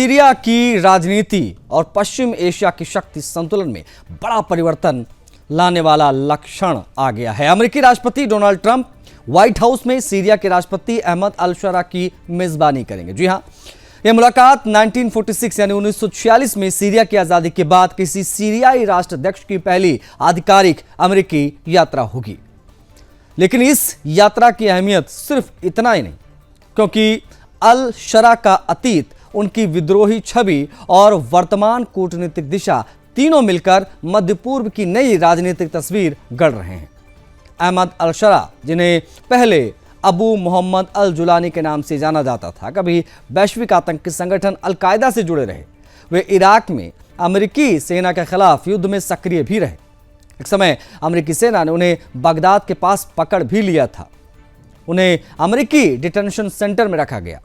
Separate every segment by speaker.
Speaker 1: Syria की राजनीति और पश्चिम एशिया की शक्ति संतुलन में बड़ा परिवर्तन लाने वाला लक्षण आ गया है। अमेरिकी राष्ट्रपति डोनाल्ड ट्रंप व्हाइट हाउस में सीरिया के राष्ट्रपति अहमद अल-शरा की मेजबानी करेंगे। जी हां, यह मुलाकात 1946 यानी 1946 में सीरिया की आजादी के बाद किसी सीरियाई राष्ट्राध्यक्ष की पहली आधिकारिक अमेरिकी यात्रा होगी। लेकिन इस यात्रा की अहमियत सिर्फ इतना ही नहीं, क्योंकि अल-शरा का अतीत, उनकी विद्रोही छवि और वर्तमान कूटनीतिक दिशा तीनों मिलकर मध्य पूर्व की नई राजनीतिक तस्वीर गढ़ रहे हैं। अहमद अल-शरा, जिन्हें पहले अबू मोहम्मद अल जुलानी के नाम से जाना जाता था, कभी वैश्विक आतंकी संगठन अल-कायदा से जुड़े रहे। वे इराक में अमेरिकी सेना के खिलाफ युद्ध में सक्रिय भी रहे। एक समय अमेरिकी सेना ने उन्हें बगदाद के पास पकड़ भी लिया था। उन्हें अमेरिकी डिटेंशन सेंटर में रखा गया,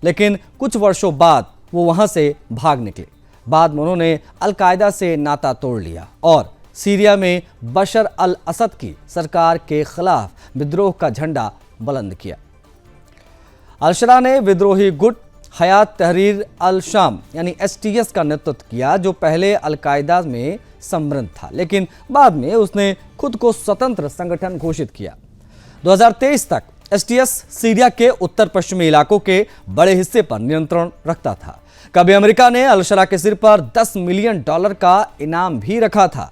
Speaker 1: लेकिन कुछ वर्षों बाद वो वहां से भाग निकले। बाद में उन्होंने अल-कायदा से नाता तोड़ लिया और सीरिया में बशर अल असद की सरकार के खिलाफ विद्रोह का झंडा बुलंद किया। अल-शरा ने विद्रोही गुट हयात तहरीर अल शाम यानी STS का नेतृत्व किया, जो पहले अल-कायदा में सम्मिलित था, लेकिन बाद में उसने खुद को स्वतंत्र संगठन घोषित किया। 2023 तक STS सीरिया के उत्तर पश्चिमी इलाकों के बड़े हिस्से पर नियंत्रण रखता था। कभी अमेरिका ने अल-शरा के सिर पर $10 मिलियन का इनाम भी रखा था,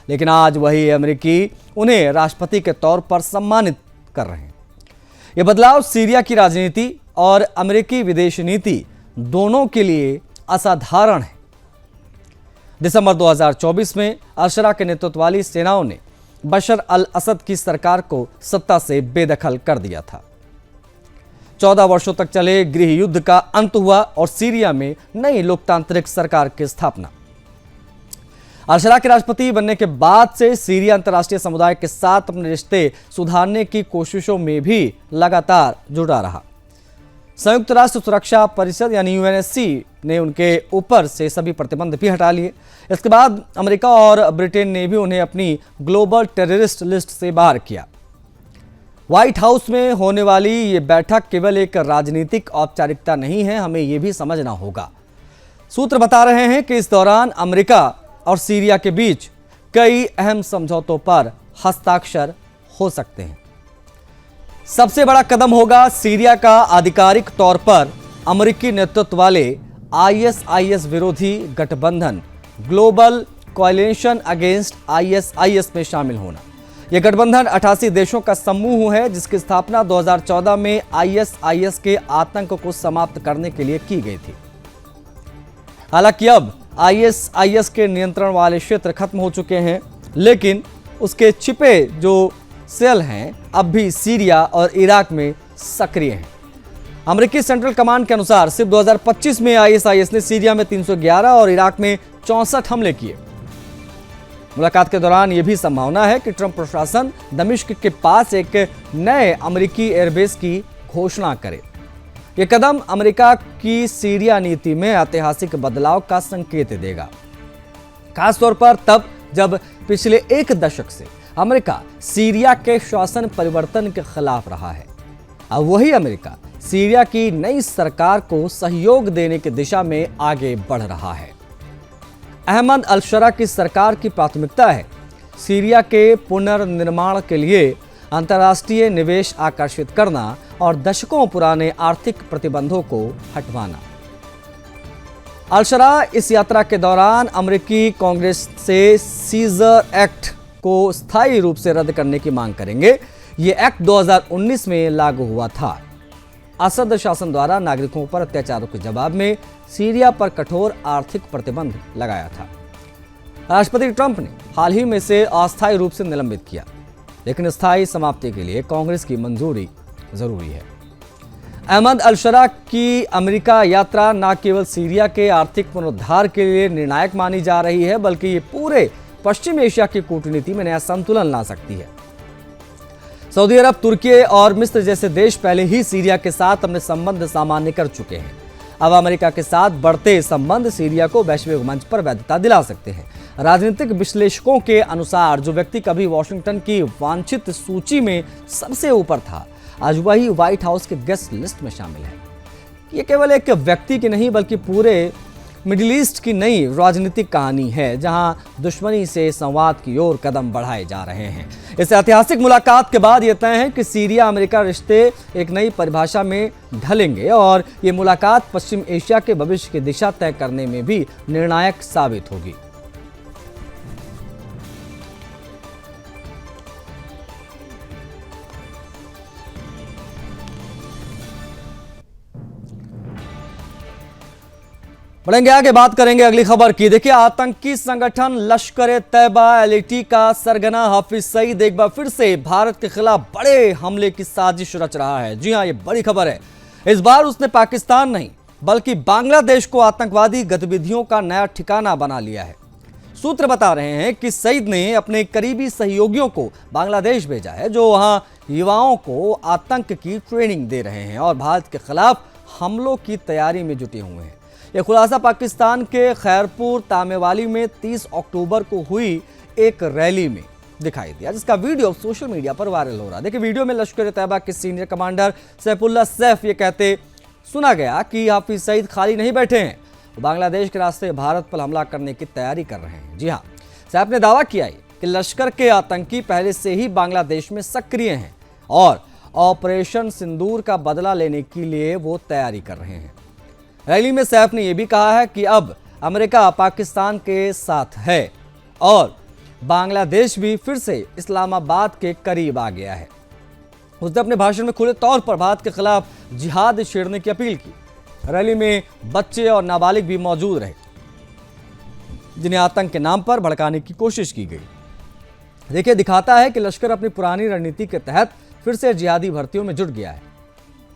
Speaker 1: लेकिन आज वही अमेरिकी उन्हें राष्ट्रपति के तौर पर सम्मानित कर रहे हैं। यह बदलाव सीरिया की राजनीति और अमेरिकी विदेश नीति दोनों के लिए असाधारण है। दिसंबर 2024 में अल-शरा के नेतृत्व वाली सेनाओं ने बशर अल असद की सरकार को सत्ता से बेदखल कर दिया था। 14 वर्षों तक चले गृह युद्ध का अंत हुआ और सीरिया में नई लोकतांत्रिक सरकार की स्थापना। अल-शरा के राष्ट्रपति बनने के बाद से सीरिया अंतर्राष्ट्रीय समुदाय के साथ अपने रिश्ते सुधारने की कोशिशों में भी लगातार जुटा रहा। संयुक्त राष्ट्र सुरक्षा परिषद यानी UNSC ने उनके ऊपर से सभी प्रतिबंध भी हटा लिए। इसके बाद अमेरिका और ब्रिटेन ने भी उन्हें अपनी ग्लोबल टेररिस्ट लिस्ट से बाहर किया। व्हाइट हाउस में होने वाली ये बैठक केवल एक राजनीतिक औपचारिकता नहीं है, हमें यह भी समझना होगा। सूत्र बता रहे हैं कि इस दौरान अमेरिका और सीरिया के बीच कई अहम समझौतों पर हस्ताक्षर हो सकते हैं। सबसे बड़ा कदम होगा सीरिया का आधिकारिक तौर पर अमेरिकी नेतृत्व वाले ISIS विरोधी गठबंधन ग्लोबल कोएलिशन अगेंस्ट ISIS में शामिल होना। यह गठबंधन 88 देशों का समूह है, जिसकी स्थापना 2014 में ISIS के आतंक को समाप्त करने के लिए की गई थी। हालांकि अब ISIS के नियंत्रण वाले क्षेत्र खत्म हो चुके हैं, लेकिन उसके छिपे जो सेल हैं अब भी सीरिया और इराक में सक्रिय हैं। अमेरिकी सेंट्रल कमांड के अनुसार सिर्फ 2025 में ISIS ने सीरिया में 311 और इराक में 64 हमले किए। मुलाकात के दौरान यह भी संभावना है कि ट्रंप प्रशासन दमिश्क के पास एक नए अमेरिकी एयरबेस की घोषणा करे। यह कदम अमेरिका की सीरिया नीति में ऐतिहासिक बदलाव का संकेत देगा, खासतौर पर तब जब पिछले एक दशक से अमेरिका सीरिया के शासन परिवर्तन के खिलाफ रहा है। अब वही अमेरिका सीरिया की नई सरकार को सहयोग देने की दिशा में आगे बढ़ रहा है। अहमद अल-शरा की सरकार की प्राथमिकता है सीरिया के पुनर्निर्माण के लिए अंतर्राष्ट्रीय निवेश आकर्षित करना और दशकों पुराने आर्थिक प्रतिबंधों को हटवाना। अल-शरा इस यात्रा के दौरान अमेरिकी कांग्रेस से सीजर एक्ट को स्थायी रूप से रद्द करने की मांग करेंगे। यह एक्ट 2019 में लागू हुआ था। असद शासन द्वारा नागरिकों पर अत्याचारों के जवाब में सीरिया पर कठोर आर्थिक प्रतिबंध लगाया था। राष्ट्रपति ट्रंप ने हाल ही में इसे अस्थायी रूप से निलंबित किया, लेकिन स्थायी समाप्ति के लिए कांग्रेस की मंजूरी जरूरी है। अहमद अल-शरा की अमेरिका यात्रा न केवल सीरिया के आर्थिक पुनरुद्धार के लिए निर्णायक मानी जा रही है, बल्कि ये पूरे पश्चिम एशिया की कूटनीति में नया संतुलन ला सकती है। सऊदी अरब, तुर्की और मिस्र जैसे देश पहले ही सीरिया के साथ अपने संबंध सामान्य कर चुके हैं। अब अमेरिका के साथ बढ़ते संबंध सीरिया को वैश्विक मंच पर वैधता दिला सकते हैं। राजनीतिक विश्लेषकों के अनुसार जो व्यक्ति कभी वॉशिंगटन की वांछित सूची में सबसे ऊपर था, आज वही व्हाइट हाउस के गेस्ट लिस्ट में शामिल है। ये केवल एक व्यक्ति की नहीं बल्कि पूरे मिडिल ईस्ट की नई राजनीतिक कहानी है, जहां दुश्मनी से संवाद की ओर कदम बढ़ाए जा रहे हैं। इस ऐतिहासिक मुलाकात के बाद यह तय है कि सीरिया अमेरिका रिश्ते एक नई परिभाषा में ढलेंगे और ये मुलाकात पश्चिम एशिया के भविष्य की दिशा तय करने में भी निर्णायक साबित होगी। बढ़ेंगे आगे, बात करेंगे अगली खबर की। देखिए, आतंकी संगठन लश्कर तैयबा एलटी का सरगना हाफिज सईद एक बार फिर से भारत के खिलाफ बड़े हमले की साजिश रच रहा है। जी हां, ये बड़ी खबर है। इस बार उसने पाकिस्तान नहीं बल्कि बांग्लादेश को आतंकवादी गतिविधियों का नया ठिकाना बना लिया है। सूत्र बता रहे हैं कि सईद ने अपने करीबी सहयोगियों को बांग्लादेश भेजा है, जो वहां युवाओं को आतंक की ट्रेनिंग दे रहे हैं और भारत के खिलाफ हमलों की तैयारी में जुटे हुए हैं। यह खुलासा पाकिस्तान के खैरपुर तामेवाली में 30 अक्टूबर को हुई एक रैली में दिखाई दिया, जिसका वीडियो सोशल मीडिया पर वायरल हो रहा है। देखिए, वीडियो में लश्कर तैयबा के सीनियर कमांडर सैफुल्लाह सैफ ये कहते सुना गया कि हाफिज सईद खाली नहीं बैठे हैं, वो बांग्लादेश के रास्ते भारत पर हमला करने की तैयारी कर रहे हैं। जी हाँ, सैफ ने दावा किया है कि लश्कर के आतंकी पहले से ही बांग्लादेश में सक्रिय हैं और ऑपरेशन सिंदूर का बदला लेने के लिए वो तैयारी कर रहे हैं। रैली में सैफ ने यह भी कहा है कि अब अमेरिका पाकिस्तान के साथ है और बांग्लादेश भी फिर से इस्लामाबाद के करीब आ गया है। उसने अपने भाषण में खुले तौर पर भारत के खिलाफ जिहाद छेड़ने की अपील की। रैली में बच्चे और नाबालिग भी मौजूद रहे, जिन्हें आतंक के नाम पर भड़काने की कोशिश की गई। देखिए, दिखाता है कि लश्कर अपनी पुरानी रणनीति के तहत फिर से जिहादी भर्तियों में जुट गया है।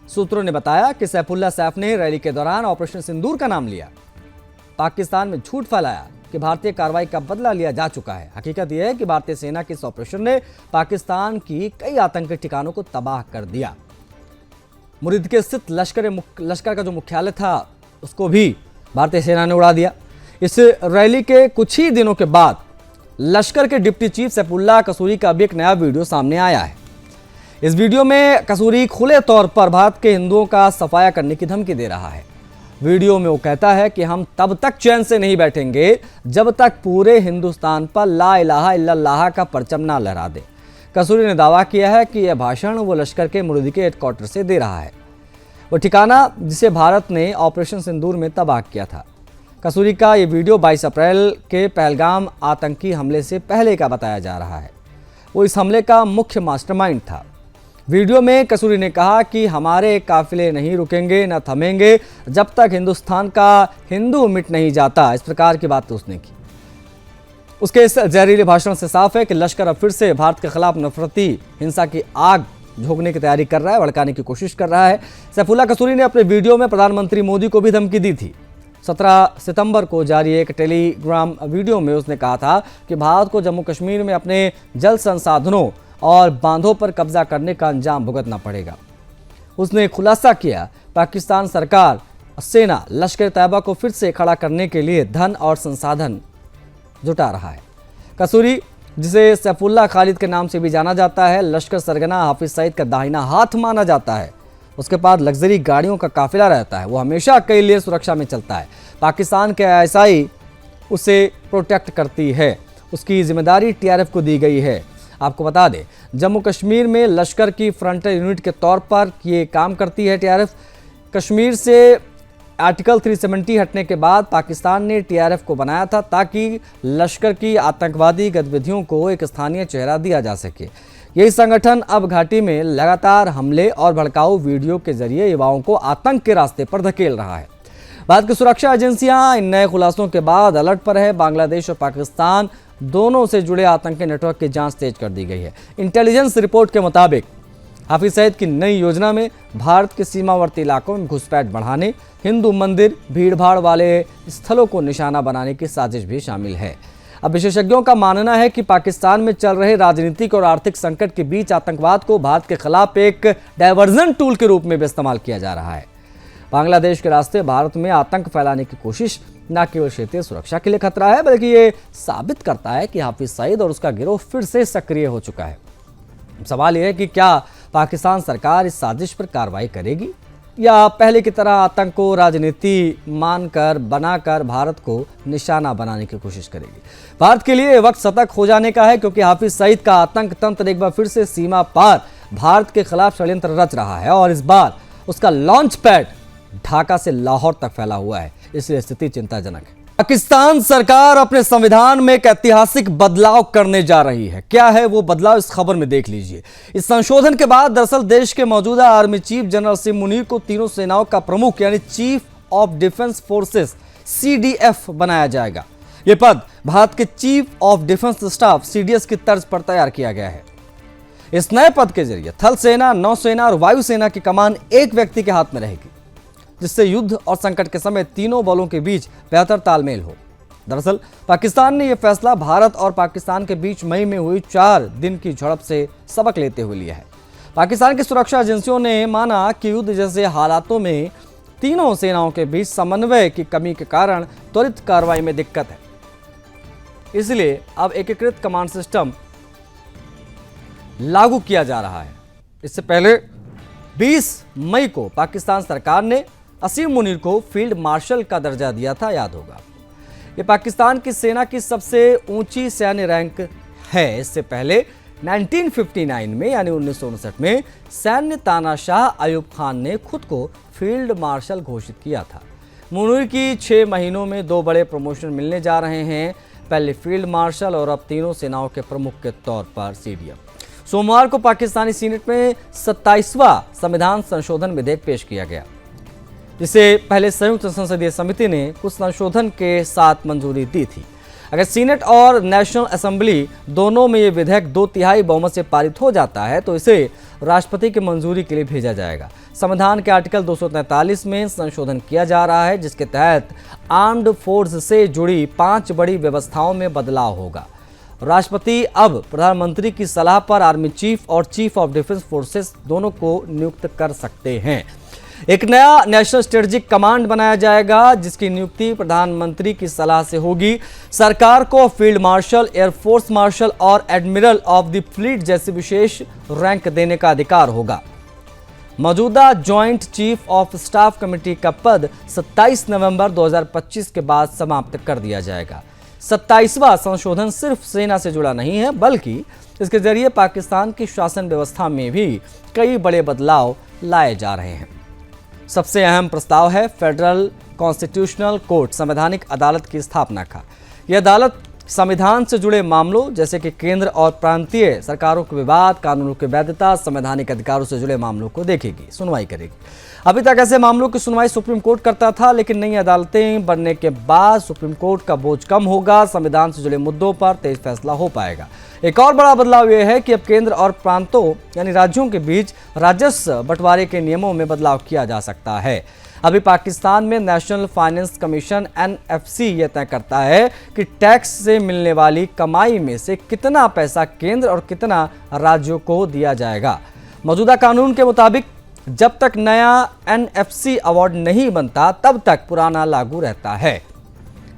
Speaker 1: सूत्रों ने बताया कि सैफुल्लाह सैफ ने रैली के दौरान ऑपरेशन सिंदूर का नाम लिया, पाकिस्तान में झूठ फैलाया कि भारतीय कार्रवाई का बदला लिया जा चुका है। हकीकत यह है कि भारतीय सेना के इस ऑपरेशन ने पाकिस्तान की कई आतंकी ठिकानों को तबाह कर दिया। मुरीद के स्थित लश्कर का जो मुख्यालय था उसको भी भारतीय सेना ने उड़ा दिया। इस रैली के कुछ ही दिनों के बाद लश्कर के डिप्टी चीफ सैफुल्लाह कसूरी का भी एक नया वीडियो सामने आया है। इस वीडियो में कसूरी खुले तौर पर भारत के हिंदुओं का सफाया करने की धमकी दे रहा है। वीडियो में वो कहता है कि हम तब तक चैन से नहीं बैठेंगे जब तक पूरे हिंदुस्तान पर ला इलाहा इल्लल्लाह का परचम ना लहरा दे। कसूरी ने दावा किया है कि यह भाषण वो लश्कर के मुरीदी के हेडक्वार्टर से दे रहा है, वो ठिकाना जिसे भारत ने ऑपरेशन सिंदूर में तबाह किया था। कसूरी का ये वीडियो 22 अप्रैल के पहलगाम आतंकी हमले से पहले का बताया जा रहा है। वो इस हमले का मुख्य मास्टरमाइंड था। वीडियो में कसूरी ने कहा कि हमारे काफिले नहीं रुकेंगे न थमेंगे जब तक हिंदुस्तान का हिंदू मिट नहीं जाता। इस प्रकार की बात उसने की। उसके इस जहरीले भाषण से साफ है कि लश्कर अब फिर से भारत के खिलाफ नफरती हिंसा की आग झोंकने की तैयारी कर रहा है, भड़काने की कोशिश कर रहा है। सैफुल्लाह कसूरी ने अपने वीडियो में प्रधानमंत्री मोदी को भी धमकी दी थी। 17 सितंबर को जारी एक टेलीग्राम वीडियो में उसने कहा था कि भारत को जम्मू कश्मीर में अपने जल संसाधनों और बांधों पर कब्जा करने का अंजाम भुगतना पड़ेगा। उसने खुलासा किया पाकिस्तान सरकार सेना लश्कर तैयबा को फिर से खड़ा करने के लिए धन और संसाधन जुटा रहा है। कसूरी, जिसे सैफुल्लाह खालिद के नाम से भी जाना जाता है, लश्कर सरगना हाफिज सईद का दाहिना हाथ माना जाता है। उसके पास लग्जरी गाड़ियों का काफिला रहता है। वो हमेशा के लिए सुरक्षा में चलता है। पाकिस्तान के आईएसआई उसे प्रोटेक्ट करती है। उसकी जिम्मेदारी टीआरएफ को दी गई है। आपको बता दें, जम्मू कश्मीर में लश्कर की फ्रंटल यूनिट के तौर पर ये काम करती है टीआरएफ। कश्मीर से आर्टिकल 370 हटने के बाद पाकिस्तान ने टीआरएफ को बनाया था ताकि लश्कर की आतंकवादी गतिविधियों को एक स्थानीय चेहरा दिया जा सके। यही संगठन अब घाटी में लगातार हमले और भड़काऊ वीडियो के जरिए युवाओं को आतंक के रास्ते पर धकेल रहा है। भारत की सुरक्षा एजेंसियां इन नए खुलासों के बाद अलर्ट पर है। बांग्लादेश और पाकिस्तान दोनों से जुड़े आतंकी नेटवर्क की जांच तेज कर दी गई है। इंटेलिजेंस रिपोर्ट के मुताबिक हाफिज सईद की नई योजना में भारत के सीमावर्ती इलाकों में घुसपैठ बढ़ाने, हिंदू मंदिर, भीड़भाड़ वाले स्थलों को निशाना बनाने की साजिश भी शामिल है। अब विशेषज्ञों का मानना है कि पाकिस्तान में चल रहे राजनीतिक और आर्थिक संकट के बीच आतंकवाद को भारत के खिलाफ एक डायवर्जन टूल के रूप में भी इस्तेमाल किया जा रहा है। बांग्लादेश के रास्ते भारत में आतंक फैलाने की कोशिश न केवल क्षेत्रीय सुरक्षा के लिए खतरा है, बल्कि ये साबित करता है कि हाफिज सईद और उसका गिरोह फिर से सक्रिय हो चुका है। सवाल यह है कि क्या पाकिस्तान सरकार इस साजिश पर कार्रवाई करेगी? या पहले की तरह आतंक को राजनीति मानकर बनाकर भारत को निशाना बनाने की कोशिश करेगी? भारत के लिए वक्त सतर्क हो जाने का है, क्योंकि हाफिज सईद का आतंक तंत्र एक बार फिर से सीमा पार भारत के खिलाफ षड्यंत्र रच रहा है और इस बार उसका लॉन्च पैड ढाका से लाहौर तक फैला हुआ है। इसलिए स्थिति चिंताजनक है। पाकिस्तान सरकार अपने संविधान में एक ऐतिहासिक बदलाव करने जा रही है। क्या है वो बदलाव, इस खबर में देख लीजिए। इस संशोधन के बाद दरअसल देश के मौजूदा आर्मी चीफ जनरल असीम मुनीर को तीनों सेनाओं का प्रमुख यानी chief of defence forces CDF बनाया जाएगा। यह पद भारत के chief of defence staff CDS की तर्ज पर तैयार किया गया है। इस नए पद के जरिए थल सेना, नौसेना और वायुसेना की कमान एक व्यक्ति के हाथ में रहेगी, जिससे युद्ध और संकट के समय तीनों बलों के बीच बेहतर तालमेल हो। दरअसल पाकिस्तान ने यह फैसला भारत और पाकिस्तान के बीच मई में हुई 4 दिन की झड़प से सबक लेते हुए लिया है। पाकिस्तान की सुरक्षा एजेंसियों ने माना कि युद्ध जैसे हालातों में तीनों सेनाओं के बीच समन्वय की कमी के कारण त्वरित कार्रवाई में दिक्कत है। इसलिए अब एकीकृत कमांड सिस्टम लागू किया जा रहा है। इससे पहले 20 मई को पाकिस्तान सरकार ने असीम मुनीर को फील्ड मार्शल का दर्जा दिया था, याद होगा। ये पाकिस्तान की सेना की सबसे ऊंची सैन्य रैंक है। इससे पहले 1959 में यानी 1959 में सैन्य तानाशाह अयूब खान ने खुद को फील्ड मार्शल घोषित किया था। मुनीर की 6 महीनों में 2 बड़े प्रमोशन मिलने जा रहे हैं, पहले फील्ड मार्शल और अब तीनों सेनाओं के प्रमुख के तौर पर CDF। सोमवार को पाकिस्तानी सीनेट में 27वां संविधान संशोधन विधेयक पेश किया गया, जिसे पहले संयुक्त संसदीय समिति ने कुछ संशोधन के साथ मंजूरी दी थी। अगर सीनेट और नेशनल असेंबली दोनों में ये विधेयक 2/3 बहुमत से पारित हो जाता है तो इसे राष्ट्रपति की मंजूरी के लिए भेजा जाएगा। संविधान के आर्टिकल 243 में संशोधन किया जा रहा है, जिसके तहत आर्म्ड फोर्स से जुड़ी 5 बड़ी व्यवस्थाओं में बदलाव होगा। राष्ट्रपति अब प्रधानमंत्री की सलाह पर आर्मी चीफ और चीफ ऑफ डिफेंस फोर्सेस दोनों को नियुक्त कर सकते हैं। एक नया नेशनल स्ट्रेटेजिक कमांड बनाया जाएगा, जिसकी नियुक्ति प्रधानमंत्री की सलाह से होगी। सरकार को फील्ड मार्शल, एयरफोर्स मार्शल और एडमिरल ऑफ द फ्लीट जैसी विशेष रैंक देने का अधिकार होगा। मौजूदा joint chief of staff committee का पद 27 नवंबर 2025 के बाद समाप्त कर दिया जाएगा। 27वां संशोधन सिर्फ सेना से जुड़ा नहीं है, बल्कि इसके जरिए पाकिस्तान की शासन व्यवस्था में भी कई बड़े बदलाव लाए जा रहे हैं। सबसे अहम प्रस्ताव है फेडरल कॉन्स्टिट्यूशनल कोर्ट, संवैधानिक अदालत की स्थापना का। यह अदालत संविधान से जुड़े मामलों जैसे कि केंद्र और प्रांतीय सरकारों के विवाद, कानूनों की वैधता, संवैधानिक अधिकारों से जुड़े मामलों को देखेगी, सुनवाई करेगी। अभी तक ऐसे मामलों की सुनवाई सुप्रीम कोर्ट करता था, लेकिन नई अदालतें बनने के बाद सुप्रीम कोर्ट का बोझ कम होगा, संविधान से जुड़े मुद्दों पर तेज फैसला हो पाएगा। एक और बड़ा बदलाव यह है कि अब केंद्र और प्रांतों यानी राज्यों के बीच राजस्व बंटवारे के नियमों में बदलाव किया जा सकता है। अभी पाकिस्तान में नेशनल फाइनेंस कमीशन NFC यह तय करता है कि टैक्स से मिलने वाली कमाई में से कितना पैसा केंद्र और कितना राज्यों को दिया जाएगा। मौजूदा कानून के मुताबिक जब तक नया NFC अवार्ड नहीं बनता तब तक पुराना लागू रहता है।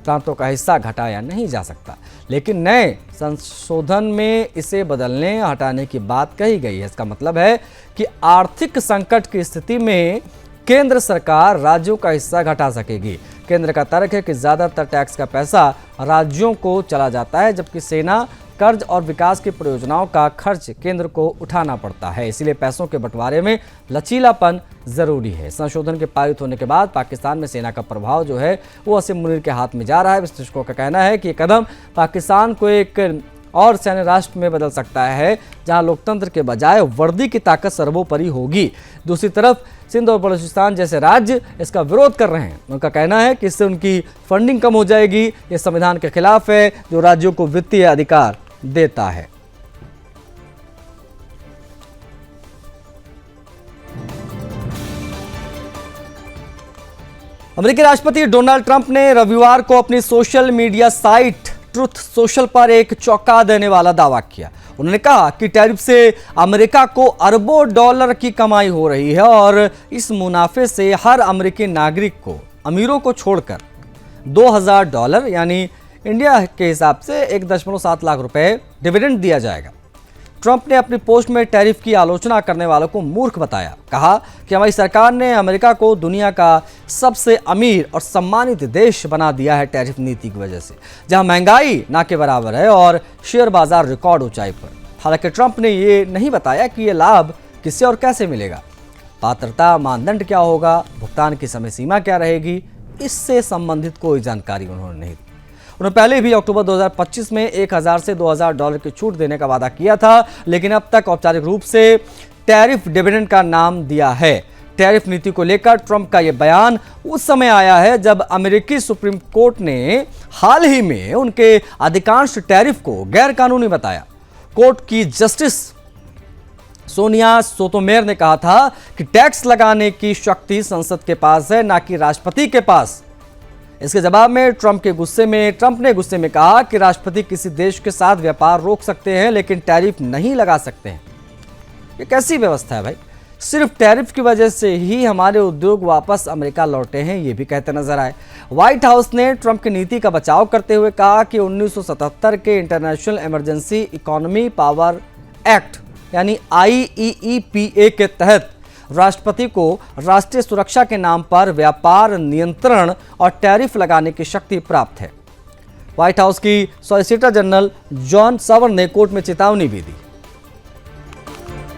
Speaker 1: प्रांतों का हिस्सा घटाया नहीं जा सकता, लेकिन नए संशोधन में इसे बदलने हटाने की बात कही गई है। इसका मतलब है कि आर्थिक संकट की स्थिति में केंद्र सरकार राज्यों का हिस्सा घटा सकेगी। केंद्र का तर्क है कि ज्यादातर टैक्स का पैसा राज्यों को चला जाता है, जबकि सेना, कर्ज और विकास की परियोजनाओं का खर्च केंद्र को उठाना पड़ता है। इसलिए पैसों के बंटवारे में लचीलापन जरूरी है। संशोधन के पारित होने के बाद पाकिस्तान में सेना का प्रभाव जो है वो असीम मुनीर के हाथ में जा रहा है। विश्लेषकों का कहना है कि ये कदम पाकिस्तान को एक और सैन्य राष्ट्र में बदल सकता है, जहां लोकतंत्र के बजाय वर्दी की ताकत सर्वोपरि होगी। दूसरी तरफ सिंध और बलूचिस्तान जैसे राज्य इसका विरोध कर रहे हैं। उनका कहना है कि इससे उनकी फंडिंग कम हो जाएगी। ये संविधान के खिलाफ है, जो राज्यों को वित्तीय अधिकार देता है। अमेरिकी राष्ट्रपति डोनाल्ड ट्रंप ने रविवार को अपनी social media site truth social पर एक चौंका देने वाला दावा किया। उन्होंने कहा कि टैरिफ से अमेरिका को अरबों डॉलर की कमाई हो रही है और इस मुनाफे से हर अमेरिकी नागरिक को, अमीरों को छोड़कर, $2000 यानी इंडिया के हिसाब से 1.7 लाख रुपए डिविडेंड दिया जाएगा। ट्रंप ने अपनी पोस्ट में टैरिफ की आलोचना करने वालों को मूर्ख बताया। कहा कि हमारी सरकार ने अमेरिका को दुनिया का सबसे अमीर और सम्मानित देश बना दिया है टैरिफ नीति की वजह से, जहां महंगाई ना के बराबर है और शेयर बाजार रिकॉर्ड ऊंचाई पर। हालांकि ट्रंप ने ये नहीं बताया कि ये लाभ किससे और कैसे मिलेगा, पात्रता मानदंड क्या होगा, भुगतान की समय सीमा क्या रहेगी, इससे संबंधित कोई जानकारी उन्होंने नहीं दी। उन्होंने पहले भी अक्टूबर 2025 में 1000 से 2000 डॉलर की छूट देने का वादा किया था, लेकिन अब तक औपचारिक रूप से टैरिफ डिविडेंड का नाम दिया है। टैरिफ नीति को लेकर ट्रंप का यह बयान उस समय आया है जब अमेरिकी सुप्रीम कोर्ट ने हाल ही में उनके अधिकांश टैरिफ को गैर कानूनी बताया। कोर्ट की जस्टिस सोनिया सोतोमेयर ने कहा था कि टैक्स लगाने की शक्ति संसद के पास है, ना कि राष्ट्रपति के पास। इसके जवाब में ट्रंप ने गुस्से में कहा कि राष्ट्रपति किसी देश के साथ व्यापार रोक सकते हैं लेकिन टैरिफ नहीं लगा सकते हैं। ये कैसी व्यवस्था है भाई? सिर्फ टैरिफ की वजह से ही हमारे उद्योग वापस अमेरिका लौटे हैं, ये भी कहते नजर आए। व्हाइट हाउस ने ट्रंप की नीति का बचाव करते हुए कहा कि 1977 के international emergency economy power act यानी IEEPA के तहत राष्ट्रपति को राष्ट्रीय सुरक्षा के नाम पर व्यापार नियंत्रण और टैरिफ लगाने की शक्ति प्राप्त है। व्हाइट हाउस की सॉलिसिटर जनरल जॉन सवर ने कोर्ट में चेतावनी भी दी।